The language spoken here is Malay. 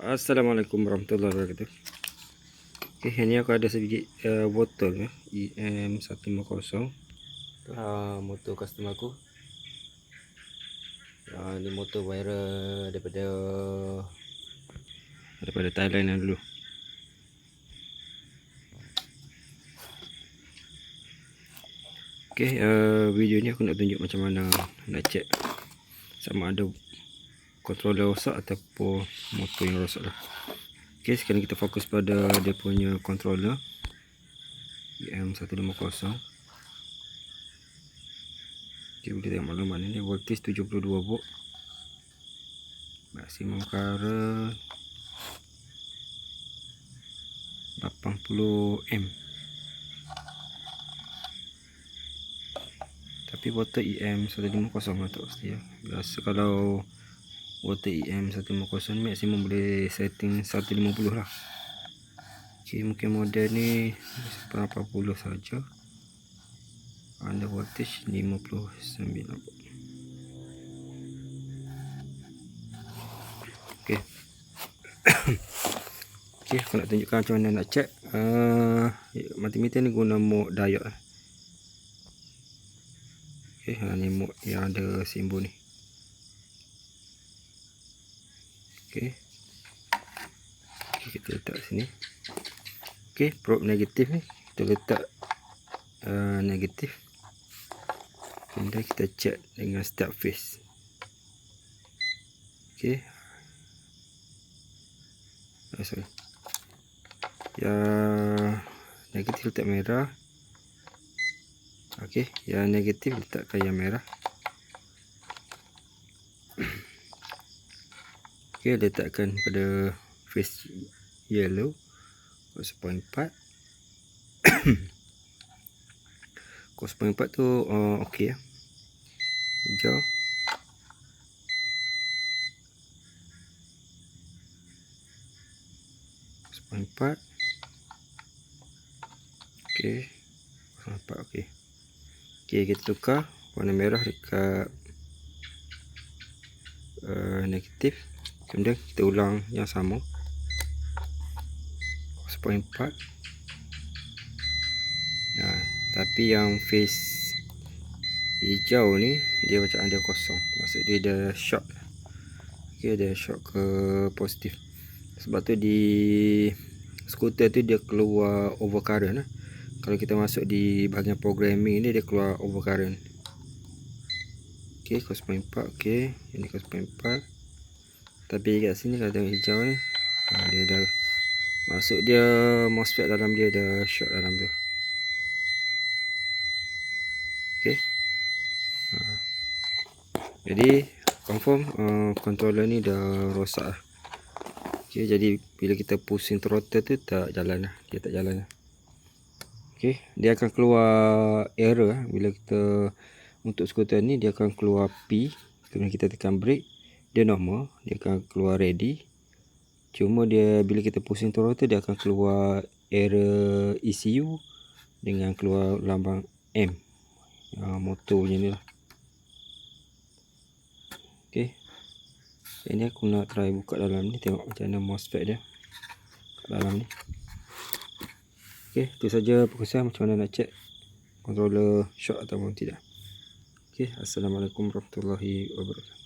Assalamualaikum warahmatullahi wabarakatuh. Okay, ni aku ada sebiji botol EM150. Motor customer aku. Ni motor viral daripada Thailand yang dulu. Okay, video ni aku nak tunjuk macam mana nak check sama ada controller rosak ataupun motor yang rosak lah. Okay, sekarang kita fokus pada dia punya controller EM150. Okay, boleh tengok maklumat ni, voltage 72 volt, maksimum current 80 A. Tapi botol EM150 lah, tak pasti ya. Biasa kalau botol EM150 maksimum boleh setting 150 lah. Okay, mungkin model ni 80 saja. Ada voltage 59 volt. Okay. Okay, aku nak tunjukkan macam mana nak check. Multimeter ni guna mode diode. Okay, ni mode yang ada simbol ni. Okay. Okay, kita letak sini. Okay, probe negatif ni kita letak negatif. Kemudian kita check dengan step phase. Okay. Sorry. Yang negatif letak merah. Okay, yang negatif letakkan yang merah. Okay, letakkan pada phase yellow 0.4. 0.4 tu okey ya. Hijau. Empat. Okey. 0.4 okey. Okey, kita tukar warna merah dekat negatif. Kemudian kita ulang yang sama. 0.4. Ya, tapi yang phase hijau ni dia macam ada kosong, maksud dia ada short. Okey, dia short ke positif. Sebab tu di skuter tu dia keluar overcurrent. Kalau kita masuk di bahagian programming ni dia keluar overcurrent. Okey, 0.4. okey, ini 0.4. Tapi kat sini kalau tengok hijau ni, dia dah masuk, dia MOSFET dalam dia ada short dalam tu. Okey. Jadi confirm controller ni dah rosak lah. Okey, jadi bila kita pusing throttle tu tak jalan lah, dia tak jalan lah. Okey, dia akan keluar error bila kita untuk skuter ni, dia akan keluar P. Kemudian kita tekan brake, dia normal, dia akan keluar ready. Cuma dia bila kita pusing throttle dia akan keluar error ECU dengan keluar lambang M. Motor punya ni lah. Okey. Ini aku nak try buka dalam ni, tengok macam mana MOSFET dia kat dalam ni. Okey, itu saja perkongsian macam mana nak check controller short ataupun tidak. Okey, assalamualaikum warahmatullahi wabarakatuh.